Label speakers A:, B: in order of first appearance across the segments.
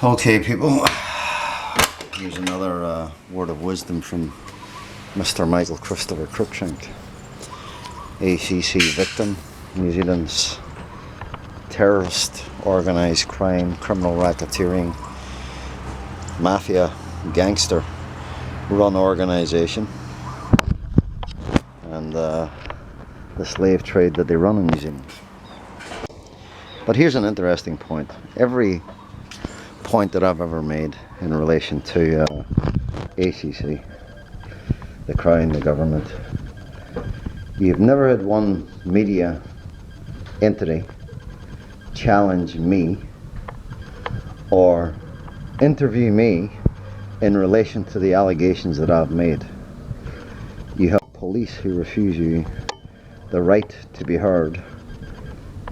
A: Okay, people, here's another word of wisdom from Mr. Michael Christopher Cruikshank, ACC victim, New Zealand's terrorist, organised crime, criminal racketeering, mafia, gangster run organisation, and the slave trade that they run in New Zealand. But here's an interesting point. Every point that I've ever made in relation to ACC, the Crown, the government, you've never had one media entity challenge me or interview me in relation to the allegations that I've made. You have police who refuse you the right to be heard,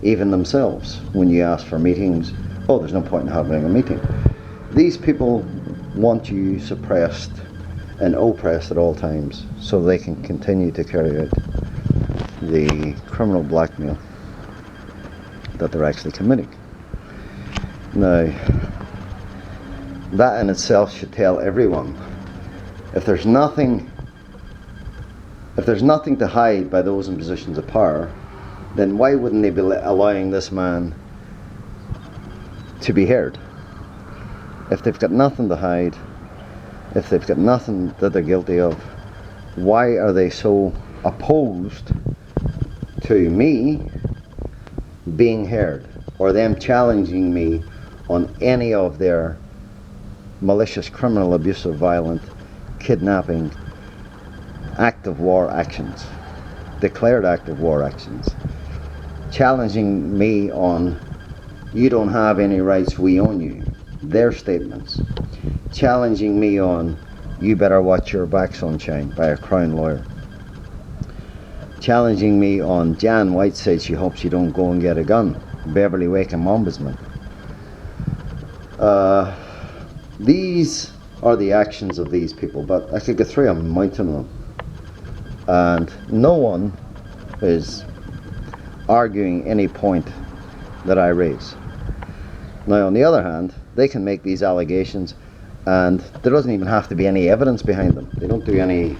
A: even themselves, when you ask for meetings. Oh, there's no point in having a meeting. These people want you suppressed and oppressed at all times so they can continue to carry out the criminal blackmail that they're actually committing. Now, that in itself should tell everyone, if there's nothing to hide by those in positions of power, then why wouldn't they be allowing this man to be heard? If they've got nothing to hide, if they've got nothing that they're guilty of, why are they so opposed to me being heard, or them challenging me on any of their malicious, criminal, abusive, violent, kidnapping, active war actions, declared active war actions, challenging me on you don't have any rights, we own you, their statements, challenging me on you better watch your back, sunshine, by a Crown lawyer, challenging me on Jan White said she hopes you don't go and get a gun, Beverly Wakeham ombudsman. These are the actions of these people, but I could go through a mountain of them, and no one is arguing any point that I raise. Now, on the other hand, they can make these allegations and there doesn't even have to be any evidence behind them. They don't do any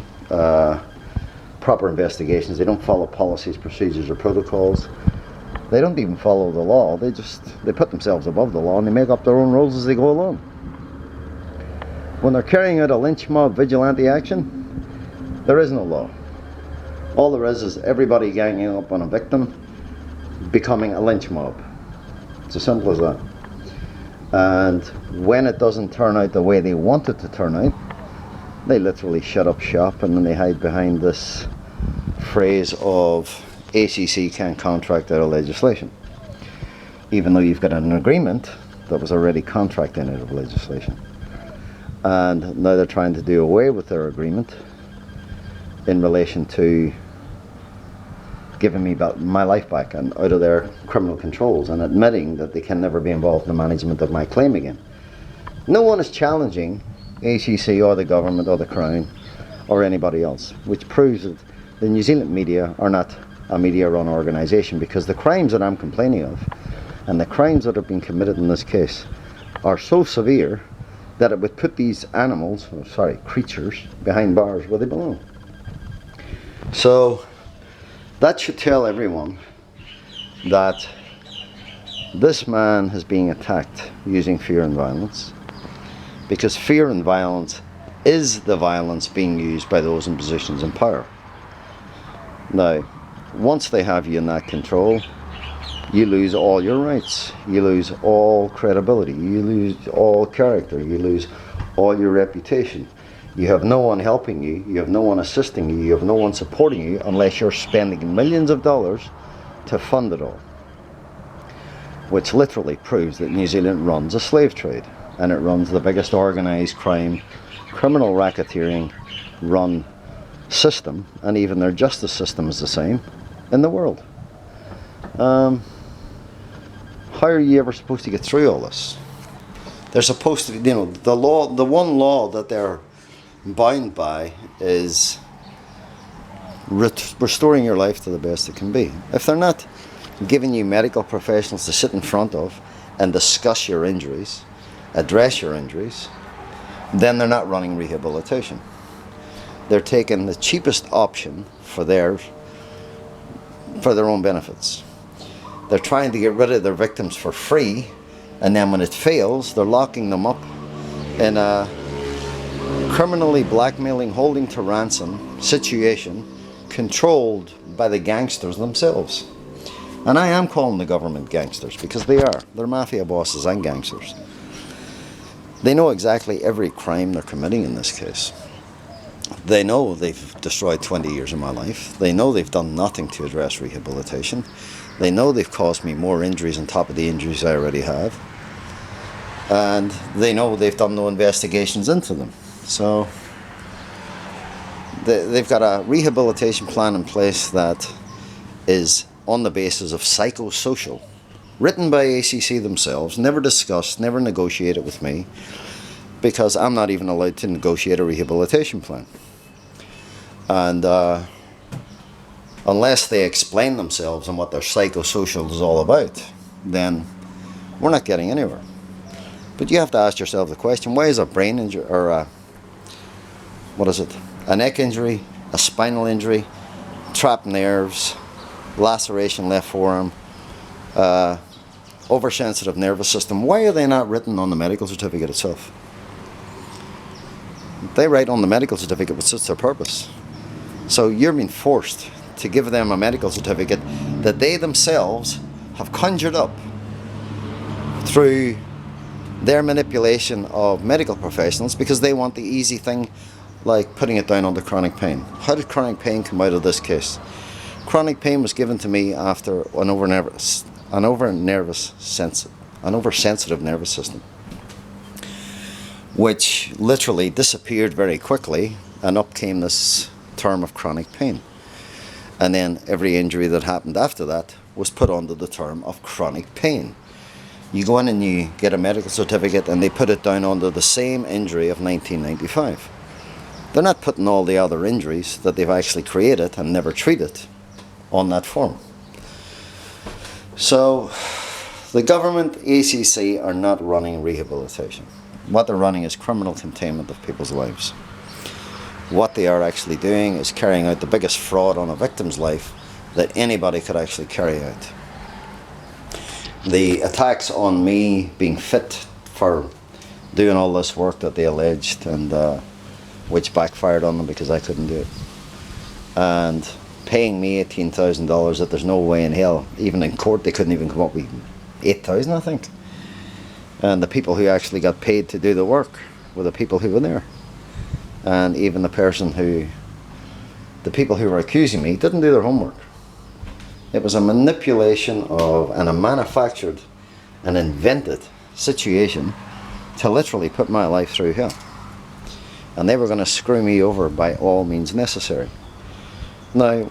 A: proper investigations. They don't follow policies, procedures, or protocols. They don't even follow the law. They put themselves above the law and they make up their own rules as they go along. When they're carrying out a lynch mob vigilante action, there is no law. All there is everybody ganging up on a victim becoming a lynch mob. It's as simple as that. And when it doesn't turn out the way they want it to turn out, they literally shut up shop and then they hide behind this phrase of ACC can't contract out of legislation, even though you've got an agreement that was already contracting out of legislation. And now they're trying to do away with their agreement in relation to giving me my life back and out of their criminal controls, and admitting that they can never be involved in the management of my claim again. No one is challenging ACC or the government or the Crown or anybody else, which proves that the New Zealand media are not a media-run organisation, because the crimes that I'm complaining of and the crimes that have been committed in this case are so severe that it would put these creatures behind bars where they belong. So that should tell everyone that this man is being attacked using fear and violence, because fear and violence is the violence being used by those in positions of power. Now, once they have you in that control, you lose all your rights, you lose all credibility, you lose all character, you lose all your reputation. You have no one helping you, you have no one assisting you, you have no one supporting you unless you're spending millions of dollars to fund it all. Which literally proves that New Zealand runs a slave trade, and it runs the biggest organised crime, criminal racketeering run system, and even their justice system is the same in the world. How are you ever supposed to get through all this? They're supposed to, the one law that they're bound by is restoring your life to the best it can be. If they're not giving you medical professionals to sit in front of and discuss your injuries, address your injuries, then they're not running rehabilitation. They're taking the cheapest option for their own benefits. They're trying to get rid of their victims for free, and then when it fails, they're locking them up in a criminally blackmailing, holding to ransom situation controlled by the gangsters themselves. And I am calling the government gangsters because they are. They're mafia bosses and gangsters. They know exactly every crime they're committing in this case. They know they've destroyed 20 years of my life. They know they've done nothing to address rehabilitation. They know they've caused me more injuries on top of the injuries I already have. And they know they've done no investigations into them. So they've got a rehabilitation plan in place that is on the basis of psychosocial, written by ACC themselves, never discussed, never negotiated with me, because I'm not even allowed to negotiate a rehabilitation plan. And unless they explain themselves and what their psychosocial is all about, then we're not getting anywhere. But you have to ask yourself the question, why is a brain injury, or a neck injury, a spinal injury, trapped nerves, laceration left forearm, oversensitive nervous system, why are they not written on the medical certificate itself? They write on the medical certificate what suits their purpose. So you're being forced to give them a medical certificate that they themselves have conjured up through their manipulation of medical professionals, because they want the easy thing, like putting it down under chronic pain. How did chronic pain come out of this case? Chronic pain was given to me after an oversensitive nervous system, which literally disappeared very quickly, and up came this term of chronic pain. And then every injury that happened after that was put under the term of chronic pain. You go in and you get a medical certificate and they put it down under the same injury of 1995. They're not putting all the other injuries that they've actually created and never treated on that form. So the government, ACC, are not running rehabilitation. What they're running is criminal containment of people's lives. What they are actually doing is carrying out the biggest fraud on a victim's life that anybody could actually carry out. The attacks on me being fit for doing all this work that they alleged, and which backfired on them because I couldn't do it, and paying me $18,000 that there's no way in hell, even in court they couldn't even come up with $8,000, I think. And the people who actually got paid to do the work were the people who were there. And even the people who were accusing me didn't do their homework. It was a manipulation of, and a manufactured and invented situation to literally put my life through hell. And they were going to screw me over by all means necessary. Now,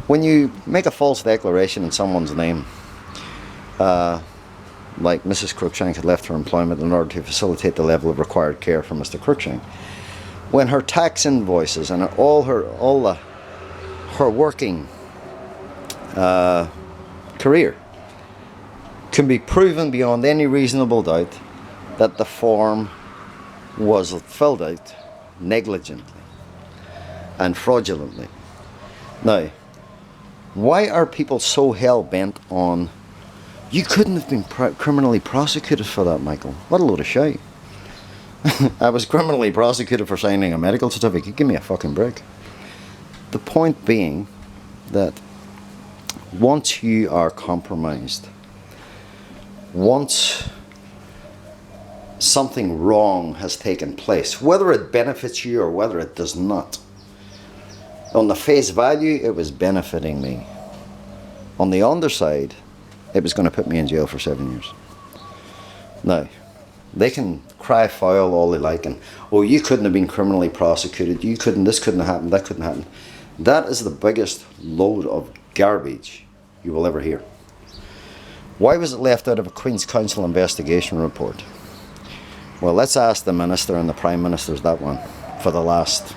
A: when you make a false declaration in someone's name, like Mrs. Cruikshank had left her employment in order to facilitate the level of required care for Mr. Cruikshank, when her tax invoices and all her working career can be proven beyond any reasonable doubt that the form was filled out negligently and fraudulently. Now, why are people so hell-bent on, you couldn't have been criminally prosecuted for that, Michael? What a load of shite. I was criminally prosecuted for signing a medical certificate. Give me a fucking break. The point being that once you are compromised, once something wrong has taken place, whether it benefits you or whether it does not, on the face value, it was benefiting me. On the underside, it was going to put me in jail for 7 years. Now, they can cry foul all they like, and, oh, you couldn't have been criminally prosecuted, this couldn't have happened, that couldn't happen. That is the biggest load of garbage you will ever hear. Why was it left out of a Queen's Counsel investigation report? Well, let's ask the Minister and the Prime Minister's that one for the last,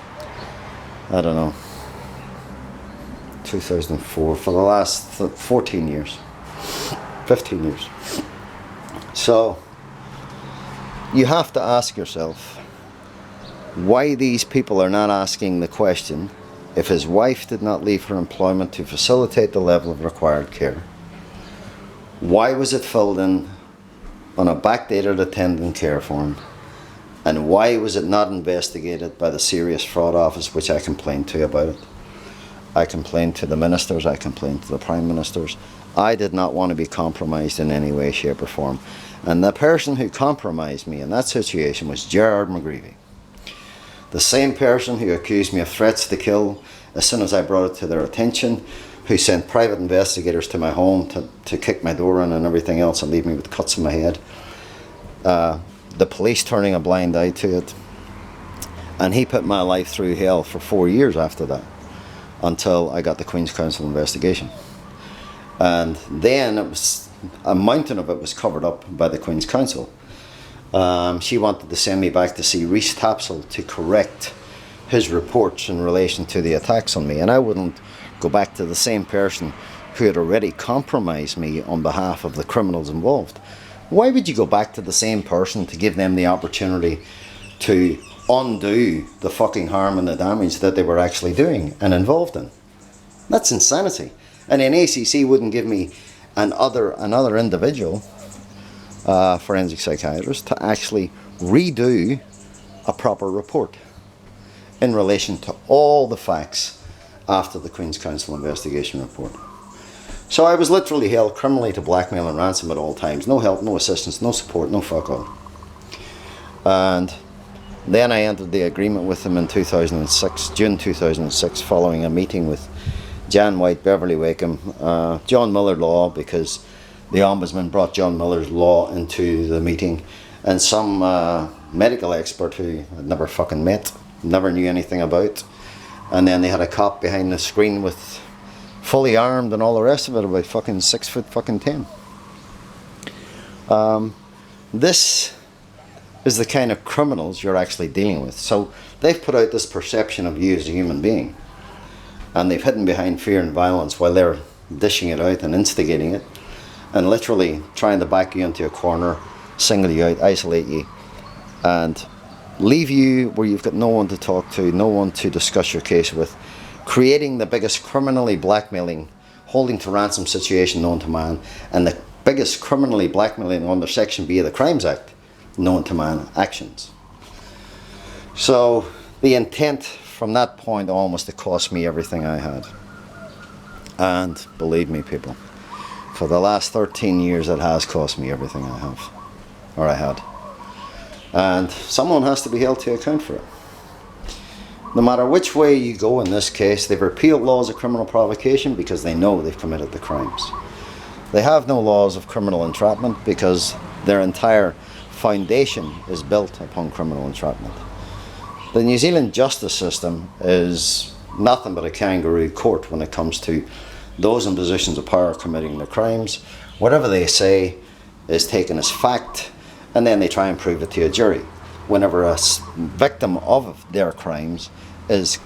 A: 2004, for the last 14 years, 15 years. So, you have to ask yourself why these people are not asking the question, if his wife did not leave her employment to facilitate the level of required care, why was it filled in on a backdated attendant care form, and why was it not investigated by the Serious Fraud Office, which I complained to about it? I complained to the ministers, I complained to the prime ministers. I did not want to be compromised in any way, shape or form. And the person who compromised me in that situation was Gerard McGreevy. The same person who accused me of threats to kill as soon as I brought it to their attention, who sent private investigators to my home to kick my door in and everything else and leave me with cuts in my head. The police turning a blind eye to it. And he put my life through hell for 4 years after that, until I got the Queen's Counsel investigation. And then it was, a mountain of it was covered up by the Queen's Counsel. She wanted to send me back to see Rhys Tapsell to correct his reports in relation to the attacks on me, and I wouldn't go back to the same person who had already compromised me on behalf of the criminals involved. Why would you go back to the same person to give them the opportunity to undo the fucking harm and the damage that they were actually doing and involved in? That's insanity. And then ACC wouldn't give me another individual, forensic psychiatrist, to actually redo a proper report in relation to all the facts after the Queen's Counsel investigation report. So I was literally held criminally to blackmail and ransom at all times. No help, no assistance, no support, no fuck all. And then I entered the agreement with him in 2006, June 2006, following a meeting with Jan White, Beverly Wakeham, John Miller Law, because the Ombudsman brought John Miller's Law into the meeting, and some medical expert who I'd never fucking met, never knew anything about. And then they had a cop behind the screen with fully armed and all the rest of it, about fucking 6 foot fucking 10. This is the kind of criminals you're actually dealing with. So they've put out this perception of you as a human being, and they've hidden behind fear and violence while they're dishing it out and instigating it, and literally trying to back you into a corner, single you out, isolate you, and leave you where you've got no one to talk to, no one to discuss your case with, creating the biggest criminally blackmailing, holding to ransom situation known to man, and the biggest criminally blackmailing under Section B of the Crimes Act known to man actions. So the intent from that point on was to cost me everything I had. And believe me, people, for the last 13 years it has cost me everything I have, or I had. And someone has to be held to account for it. No matter which way you go in this case, they've repealed laws of criminal provocation because they know they've committed the crimes. They have no laws of criminal entrapment because their entire foundation is built upon criminal entrapment. The New Zealand justice system is nothing but a kangaroo court when it comes to those in positions of power committing the crimes. Whatever they say is taken as fact, and then they try and prove it to a jury. Whenever a victim of their crimes is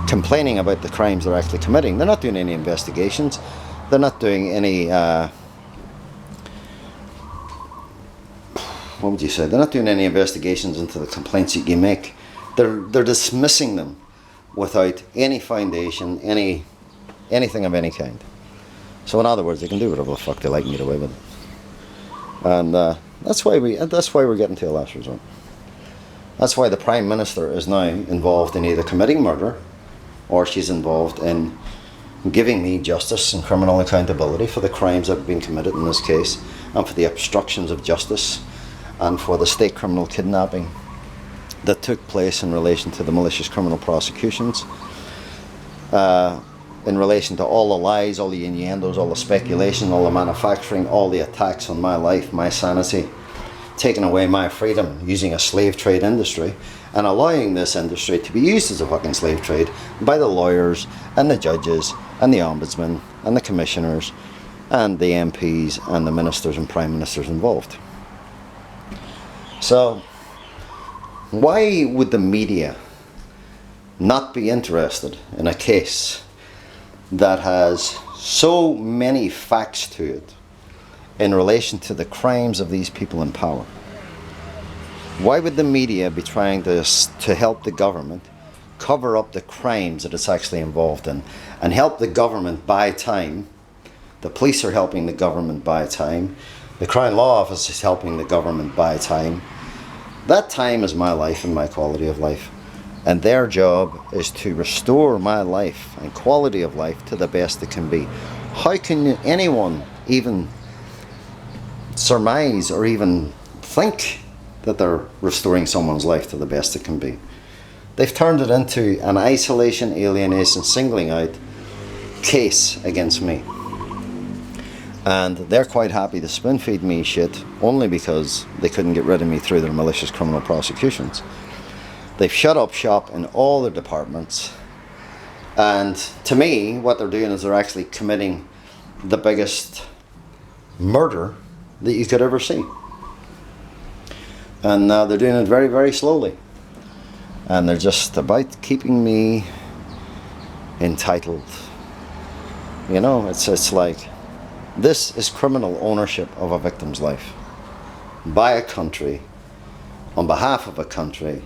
A: complaining about the crimes they're actually committing, they're not doing any investigations, they're not doing any what would you say? They're not doing any investigations into the complaints that you make. They're dismissing them without any foundation, anything of any kind. So in other words, they can do whatever the fuck they like and get away with it. And that's why we're getting to a last resort. That's why the Prime Minister is now involved in either committing murder, or she's involved in giving me justice and criminal accountability for the crimes that have been committed in this case, and for the obstructions of justice, and for the state criminal kidnapping that took place in relation to the malicious criminal prosecutions, in relation to all the lies, all the innuendos, all the speculation, all the manufacturing, all the attacks on my life, my sanity, taking away my freedom using a slave trade industry, and allowing this industry to be used as a fucking slave trade by the lawyers and the judges and the ombudsman and the commissioners and the MPs and the ministers and prime ministers involved. So why would the media not be interested in a case that has so many facts to it in relation to the crimes of these people in power? Why would the media be trying to help the government cover up the crimes that it's actually involved in and help the government buy time? The police are helping the government buy time. The Crown Law Office is helping the government buy time. That time is my life and my quality of life. And their job is to restore my life and quality of life to the best it can be. How can anyone even surmise or even think that they're restoring someone's life to the best it can be? They've turned it into an isolation, alienation, singling out case against me. And they're quite happy to spoon feed me shit only because they couldn't get rid of me through their malicious criminal prosecutions. They've shut up shop in all the departments. And to me, what they're doing is they're actually committing the biggest murder that you could ever see. And they're doing it very, very slowly. And they're just about keeping me entitled. You know, it's like, this is criminal ownership of a victim's life by a country, on behalf of a country,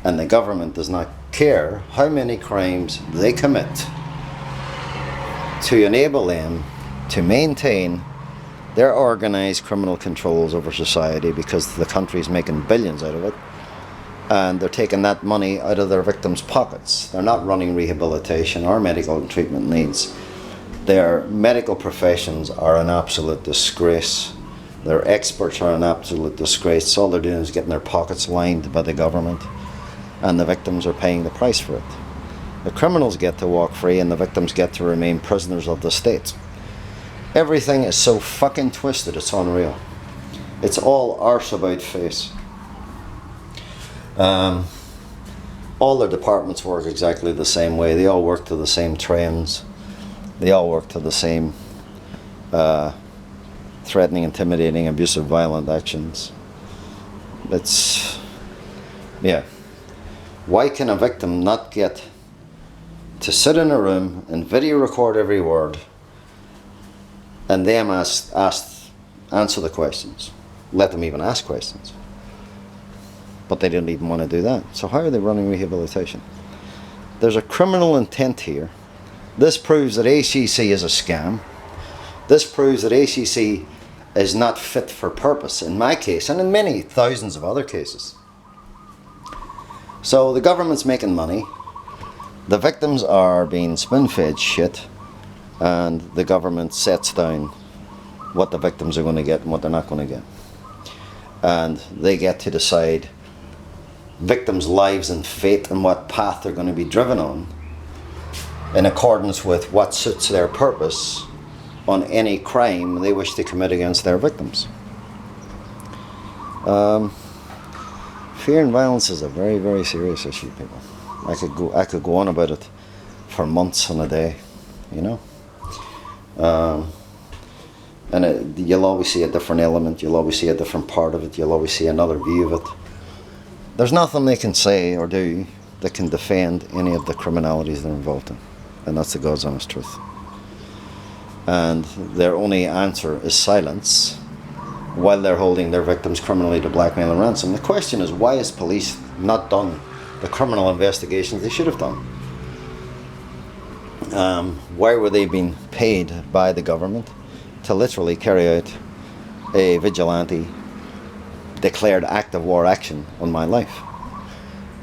A: and the government does not care how many crimes they commit to enable them to maintain their organised criminal controls over society, because the country's making billions out of it, and they're taking that money out of their victims' pockets. They're not running rehabilitation or medical treatment needs. Their medical professions are an absolute disgrace. Their experts are an absolute disgrace. All they're doing is getting their pockets lined by the government, and the victims are paying the price for it. The criminals get to walk free and the victims get to remain prisoners of the state. Everything is so fucking twisted, it's unreal. It's all arse about face. All the departments work exactly the same way. They all work to the same trends. They all work to the same threatening, intimidating, abusive, violent actions. It's, yeah. Why can a victim not get to sit in a room and video record every word and them answer the questions? Let them even ask questions. But they didn't even want to do that. So how are they running rehabilitation? There's a criminal intent here. This proves that ACC is a scam. This proves that ACC is not fit for purpose in my case and in many thousands of other cases. So the government's making money. The victims are being spoon-fed shit, and the government sets down what the victims are going to get and what they're not going to get. And they get to decide victims' lives and fate and what path they're going to be driven on in accordance with what suits their purpose on any crime they wish to commit against their victims. Fear and violence is a very, very serious issue, people. I could go on about it for months on a day, you know. You'll always see a different element. You'll always see a different part of it. You'll always see another view of it. There's nothing they can say or do that can defend any of the criminalities they're involved in, and that's the God's honest truth. And their only answer is silence while they're holding their victims criminally to blackmail and ransom. The question is, why has police not done the criminal investigations they should have done? Why were they being paid by the government to literally carry out a vigilante declared act of war action on my life?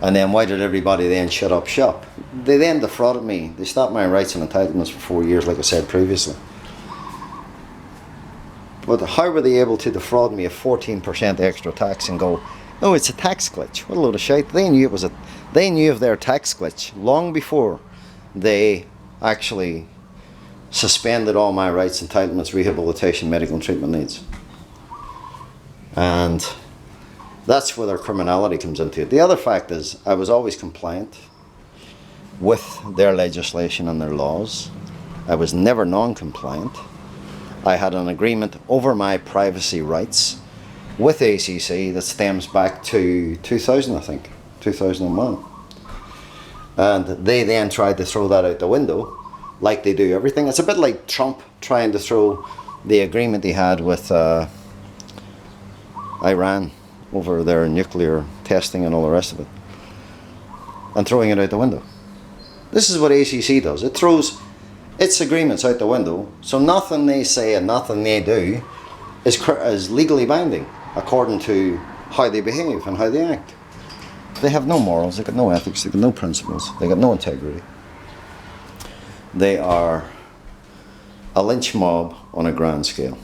A: And then why did everybody then shut up shop? They then defrauded me. They stopped my rights and entitlements for 4 years, like I said previously. But how were they able to defraud me of 14% extra tax and go, oh, it's a tax glitch? What a load of shit. They knew they knew of their tax glitch long before they actually suspended all my rights, entitlements, rehabilitation, medical and treatment needs. And that's where their criminality comes into it. The other fact is, I was always compliant with their legislation and their laws. I was never non-compliant. I had an agreement over my privacy rights with ACC that stems back to 2000, I think, 2001. And they then tried to throw that out the window, like they do everything. It's a bit like Trump trying to throw the agreement he had with Iran over their nuclear testing and all the rest of it, and throwing it out the window. This is what ACC does. It throws its agreements out the window, so nothing they say and nothing they do is legally binding according to how they behave and how they act. They have no morals, they got no ethics, they got no principles, they got no integrity. They are a lynch mob on a grand scale.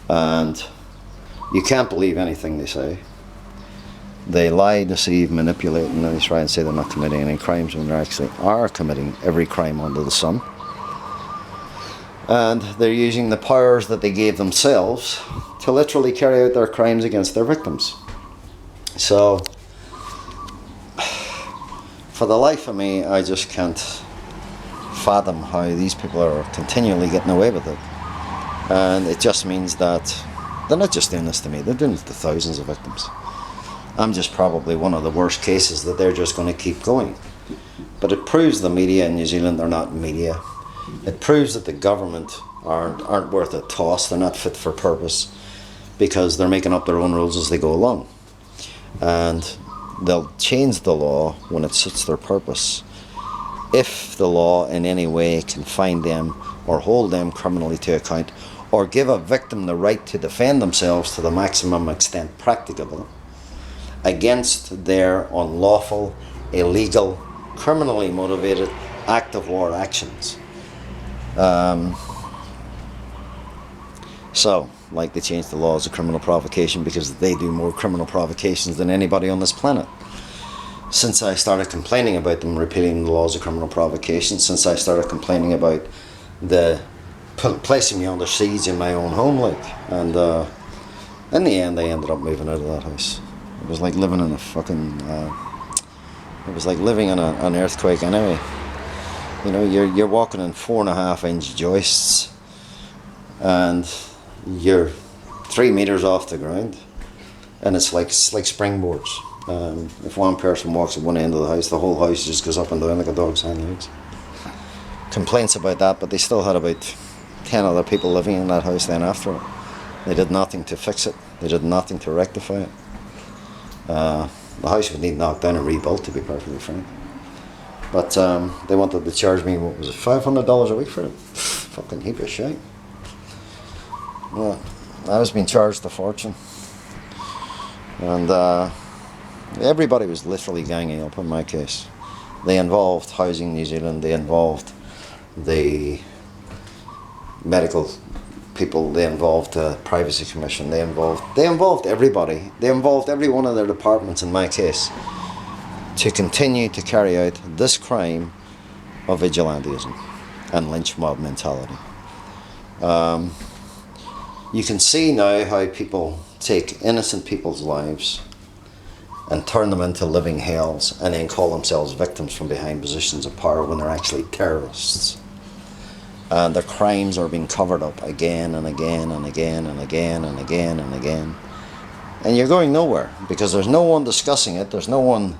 A: And you can't believe anything they say. They lie, deceive, manipulate, and then they try and say they're not committing any crimes when they actually are committing every crime under the sun. And they're using the powers that they gave themselves to literally carry out their crimes against their victims. So, for the life of me, I just can't fathom how these people are continually getting away with it. And it just means that they're not just doing this to me, they're doing it to thousands of victims. I'm just probably one of the worst cases that they're just going to keep going. But it proves the media in New Zealand are not media. It proves that the government aren't worth a toss, they're not fit for purpose, because they're making up their own rules as they go along. And they'll change the law when it suits their purpose, if the law in any way can find them or hold them criminally to account, or give a victim the right to defend themselves to the maximum extent practicable against their unlawful, illegal, criminally motivated act of war actions. So, like, they changed the laws of criminal provocation because they do more criminal provocations than anybody on this planet. Since I started complaining about them repealing the laws of criminal provocation, since I started complaining about the placing me under siege in my own home, and in the end, I ended up moving out of that house. It was like living in a fucking. It was like living in an earthquake anyway. You know, you're walking in 4.5-inch joists, and you're 3 meters off the ground, and it's like springboards. If one person walks at one end of the house, the whole house just goes up and down like a dog's hind legs. Complaints about that, but they still had about 10 other people living in that house then after it. They did nothing to fix it. They did nothing to rectify it. The house would need knocked down and rebuilt, to be perfectly frank. But they wanted to charge me, what was it, $500 a week for it? Fucking heap of shit. Well, I was being charged a fortune. And everybody was literally ganging up in my case. They involved Housing New Zealand, they involved the medical people, they involved the Privacy Commission, they involved everybody. They involved every one of their departments in my case to continue to carry out this crime of vigilantism and lynch mob mentality. You can see now how people take innocent people's lives and turn them into living hells and then call themselves victims from behind positions of power when they're actually terrorists. And their crimes are being covered up again and again and again and again and again and again. And you're going nowhere because there's no one discussing it, there's no one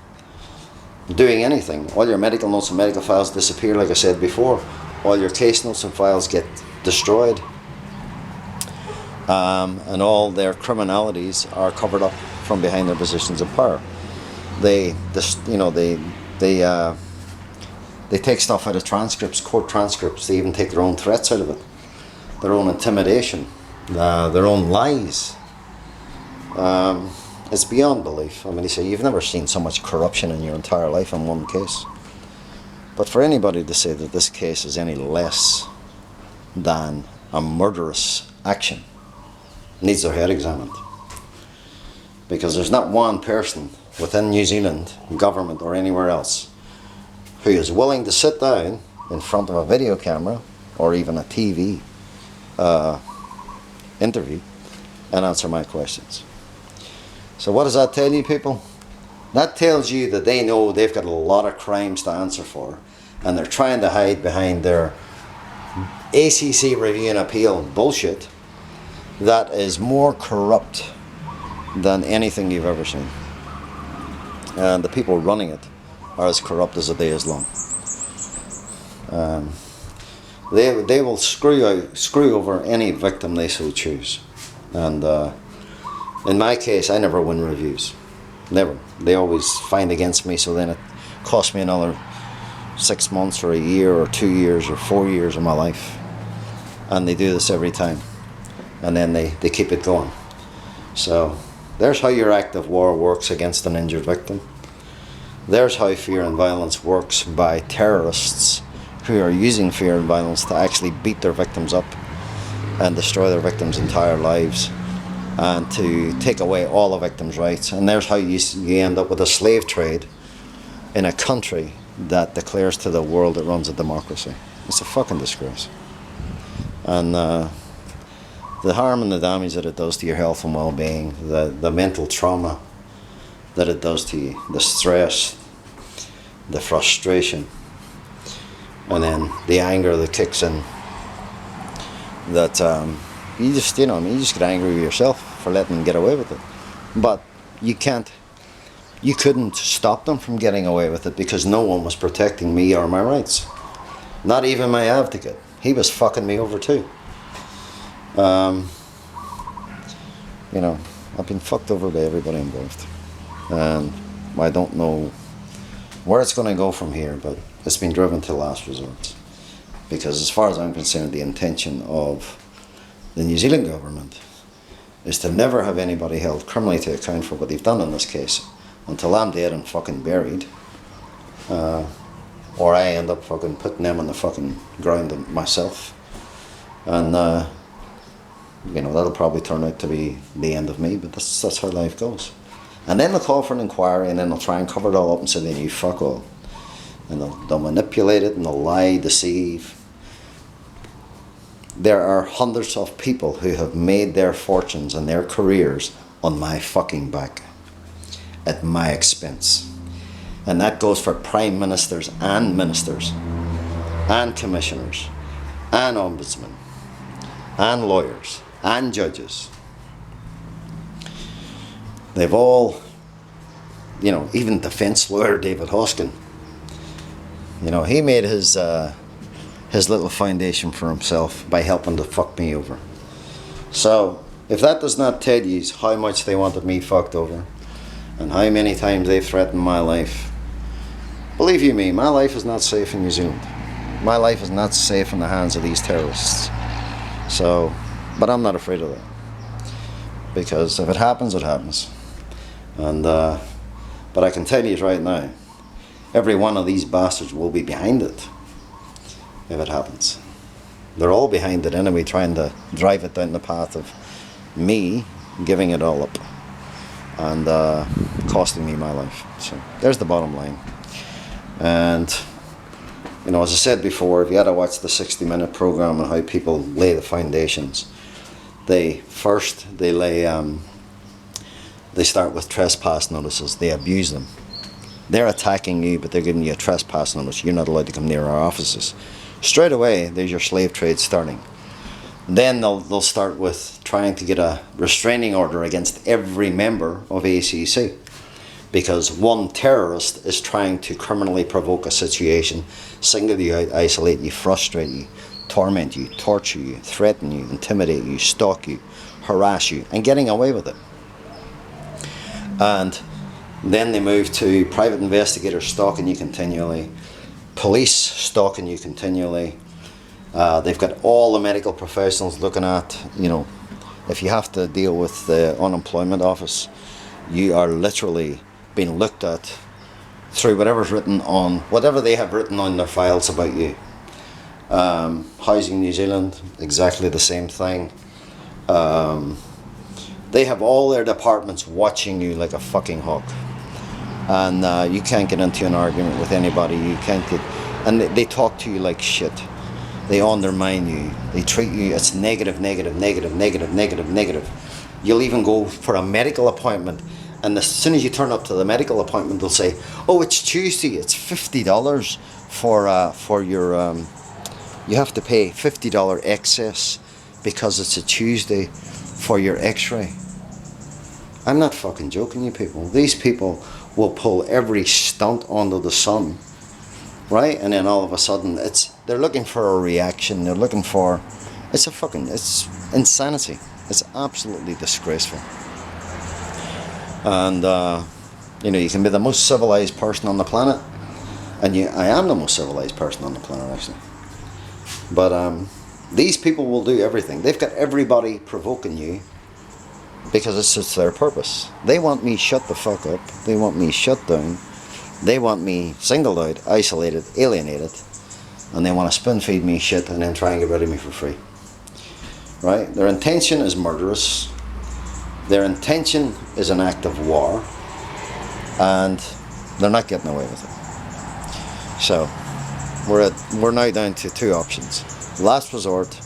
A: doing anything. All your medical notes and medical files disappear, like I said before. All your case notes and files get destroyed. And all their criminalities are covered up from behind their positions of power. They take stuff out of transcripts, court transcripts. They even take their own threats out of it, their own intimidation, their own lies. It's beyond belief. I mean, you say you've never seen so much corruption in your entire life in one case. But for anybody to say that this case is any less than a murderous action needs their head examined. Because there's not one person within New Zealand government or anywhere else who is willing to sit down in front of a video camera or even a TV interview and answer my questions. So what does that tell you, people? That tells you that they know they've got a lot of crimes to answer for, and they're trying to hide behind their ACC review and appeal bullshit that is more corrupt than anything you've ever seen. And the people running it are as corrupt as the day is long. They will screw over any victim they so choose. And In my case, I never win reviews. Never. They always find against me, so then it costs me another 6 months or a year or 2 years or 4 years of my life. And they do this every time. And then they keep it going. So there's how your act of war works against an injured victim. There's how fear and violence works by terrorists who are using fear and violence to actually beat their victims up and destroy their victims' entire lives and to take away all the victims' rights. And there's how you end up with a slave trade in a country that declares to the world it runs a democracy. It's a fucking disgrace. And the harm and the damage that it does to your health and well-being, the mental trauma that it does to you, the stress, the frustration, and then the anger that kicks in, that you just get angry with yourself for letting them get away with it. But you couldn't stop them from getting away with it because no one was protecting me or my rights. Not even my advocate. He was fucking me over too. I've been fucked over by everybody involved. And I don't know where it's going to go from here, but it's been driven to last resort. Because as far as I'm concerned, the intention of the New Zealand government is to never have anybody held criminally to account for what they've done in this case until I'm dead and fucking buried. Or I end up fucking putting them on the fucking ground myself. And that'll probably turn out to be the end of me, but that's how life goes. And then they'll call for an inquiry, and then they'll try and cover it all up and say, then you fuck all. And they'll manipulate it, and they'll lie, deceive. There are hundreds of people who have made their fortunes and their careers on my fucking back, at my expense. And that goes for prime ministers and ministers, and commissioners, and ombudsmen, and lawyers, and judges. They've all, even defense lawyer David Hoskin, he made his little foundation for himself by helping to fuck me over. So, if that does not tell you how much they wanted me fucked over, and how many times they threatened my life, believe you me, my life is not safe in New Zealand. My life is not safe in the hands of these terrorists. So, but I'm not afraid of that. Because if it happens, it happens. And but I can tell you right now, every one of these bastards will be behind it if it happens. They're all behind it anyway, trying to drive it down the path of me giving it all up and costing me my life. So there's the bottom line. And as I said before, if you had to watch the 60-minute program on how people lay the foundations, they start with trespass notices. They abuse them. They're attacking you, but they're giving you a trespass notice. You're not allowed to come near our offices. Straight away, there's your slave trade starting. Then they'll start with trying to get a restraining order against every member of ACC, because one terrorist is trying to criminally provoke a situation, single you out, isolate you, frustrate you, torment you, torture you, threaten you, intimidate you, stalk you, harass you, and getting away with it. And then they move to private investigators stalking you continually, police stalking you continually. They've got all the medical professionals looking at, if you have to deal with the unemployment office, you are literally being looked at through whatever they have written on their files about you. Housing New Zealand, exactly the same thing. They have all their departments watching you like a fucking hawk. And you can't get into an argument with anybody. And they talk to you like shit. They undermine you. They treat you, it's negative. You'll even go for a medical appointment, and as soon as you turn up to the medical appointment, they'll say, oh, it's Tuesday, it's $50 for your, you have to pay $50 excess because it's a Tuesday for your x-ray. I'm not fucking joking, you people. These people will pull every stunt under the sun, right? And then all of a sudden, they're looking for a reaction. They're looking for, it's insanity. It's absolutely disgraceful. And you can be the most civilized person on the planet, and I am the most civilized person on the planet actually. But these people will do everything. They've got everybody provoking you because it's just their purpose. They want me shut the fuck up. They want me shut down. They want me singled out, isolated, alienated, and they want to spoon feed me shit and then try and get rid of me for free. Right? Their intention is murderous. Their intention is an act of war, and they're not getting away with it. So we're now down to two options: last resort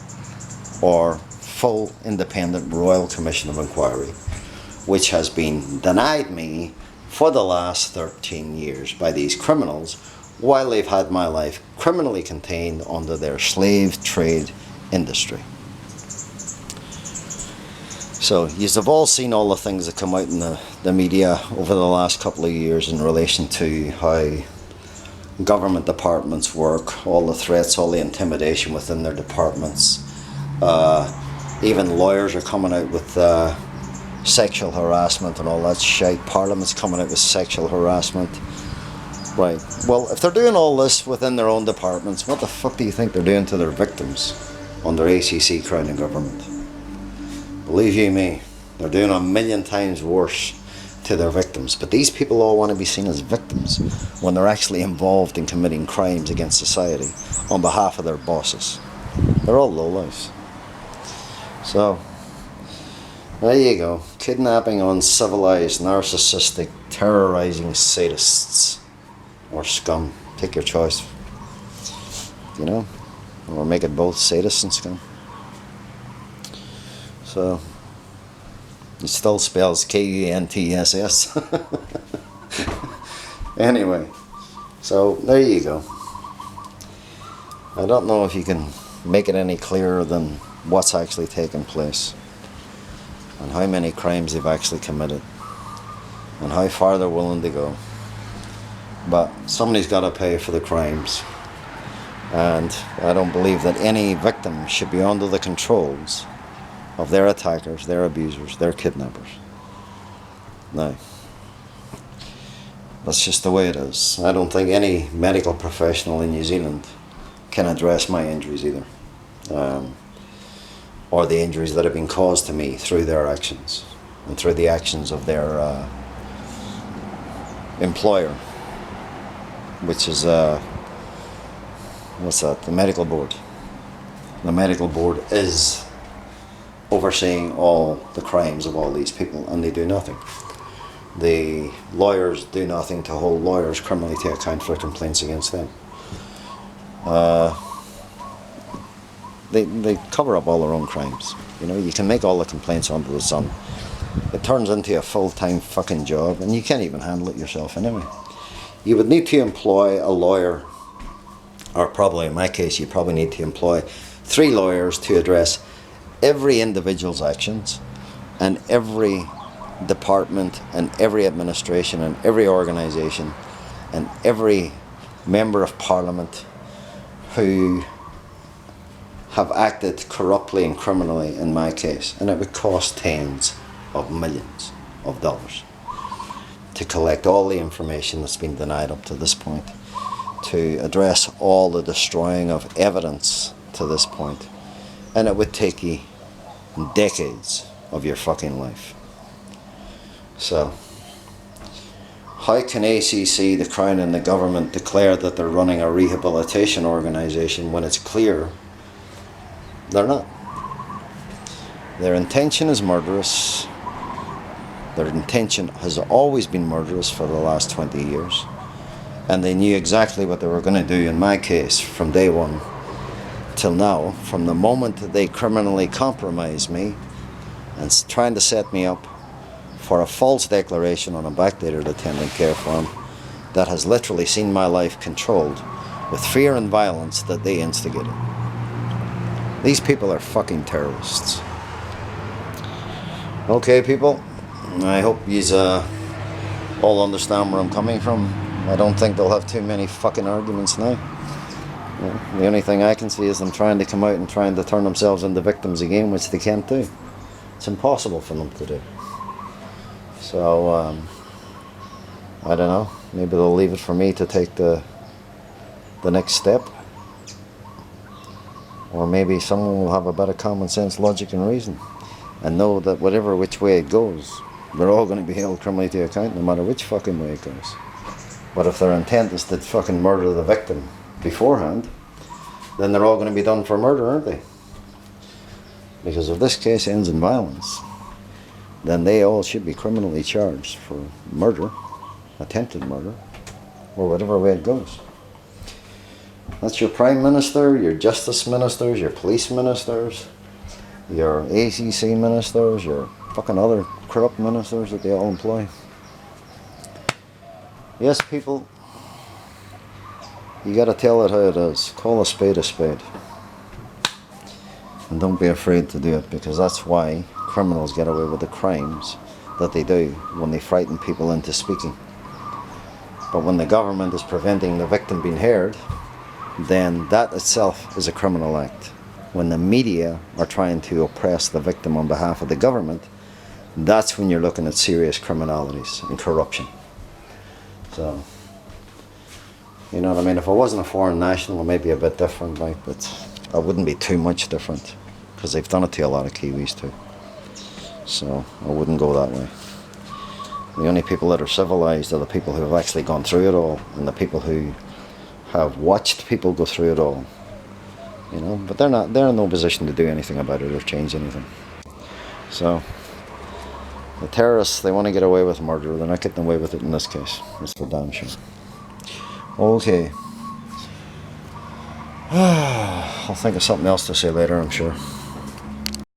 A: or full independent Royal Commission of Inquiry, which has been denied me for the last 13 years by these criminals while they've had my life criminally contained under their slave trade industry. So you've all seen all the things that come out in the media over the last couple of years in relation to how government departments work, all the threats, all the intimidation within their departments. Even lawyers are coming out with sexual harassment and all that shit. Parliament's coming out with sexual harassment. Right. Well, if they're doing all this within their own departments, what the fuck do you think they're doing to their victims under ACC, Crown and Government? Believe you me, they're doing a million times worse to their victims. But these people all want to be seen as victims when they're actually involved in committing crimes against society on behalf of their bosses. They're all lowlifes. So, there you go. Kidnapping uncivilized, narcissistic, terrorizing sadists. Or scum. Take your choice. Or make it both, sadists and scum. So, it still spells K-U-N-T-S-S. Anyway, so there you go. I don't know if you can make it any clearer than what's actually taken place, and how many crimes they've actually committed, and how far they're willing to go. But somebody's got to pay for the crimes, and I don't believe that any victim should be under the controls of their attackers, their abusers, their kidnappers. No. That's just the way it is. I don't think any medical professional in New Zealand can address my injuries either. Or the injuries that have been caused to me through their actions and through the actions of their employer, which is the medical board. The medical board is overseeing all the crimes of all these people, and they do nothing. The lawyers do nothing to hold lawyers criminally to account for complaints against them. They cover up all their own crimes. You can make all the complaints under the sun. It turns into a full-time fucking job, and you can't even handle it yourself anyway. You would need to employ a lawyer, or probably in my case, you probably need to employ 3 lawyers to address every individual's actions, and every department, and every administration, and every organisation, and every member of parliament who have acted corruptly and criminally in my case. And it would cost tens of millions of dollars to collect all the information that's been denied up to this point, to address all the destroying of evidence to this point. And it would take you decades of your fucking life. So, how can ACC, the Crown and the government declare that they're running a rehabilitation organisation when it's clear they're not? Their intention is murderous. Their intention has always been murderous for the last 20 years. And they knew exactly what they were going to do in my case from day one till now, from the moment that they criminally compromised me and trying to set me up for a false declaration on a backdated attendant care form that has literally seen my life controlled with fear and violence that they instigated. These people are fucking terrorists. Okay, people, I hope yous all understand where I'm coming from. I don't think they'll have too many fucking arguments now. The only thing I can see is them trying to come out and trying to turn themselves into victims again, which they can't do. It's impossible for them to do. So I don't know. Maybe they'll leave it for me to take the next step, or maybe someone will have a better common sense, logic, and reason, and know that whatever which way it goes, they're all going to be held criminally to account, no matter which fucking way it goes. But if their intent is to fucking murder the victim beforehand, then they're all going to be done for murder, aren't they? Because if this case ends in violence, then they all should be criminally charged for murder, attempted murder, or whatever way it goes. That's your Prime Minister, your Justice Ministers, your Police Ministers, your ACC Ministers, your fucking other corrupt ministers that they all employ. Yes, people, you gotta tell it how it is. Call a spade a spade. And don't be afraid to do it, because that's why criminals get away with the crimes that they do, when they frighten people into speaking. But when the government is preventing the victim being heard, then that itself is a criminal act. When the media are trying to oppress the victim on behalf of the government, that's when you're looking at serious criminalities and corruption. So, you know what I mean? If I wasn't a foreign national, it may be a bit different, like, but I wouldn't be too much different, because they've done it to a lot of Kiwis too. So I wouldn't go that way. The only people that are civilized are the people who have actually gone through it all, and the people who have watched people go through it all. You know, but they're in no position to do anything about it or change anything. So the terrorists, they want to get away with murder. They're not getting away with it in this case. That's for damn sure. Okay. I'll think of something else to say later, I'm sure.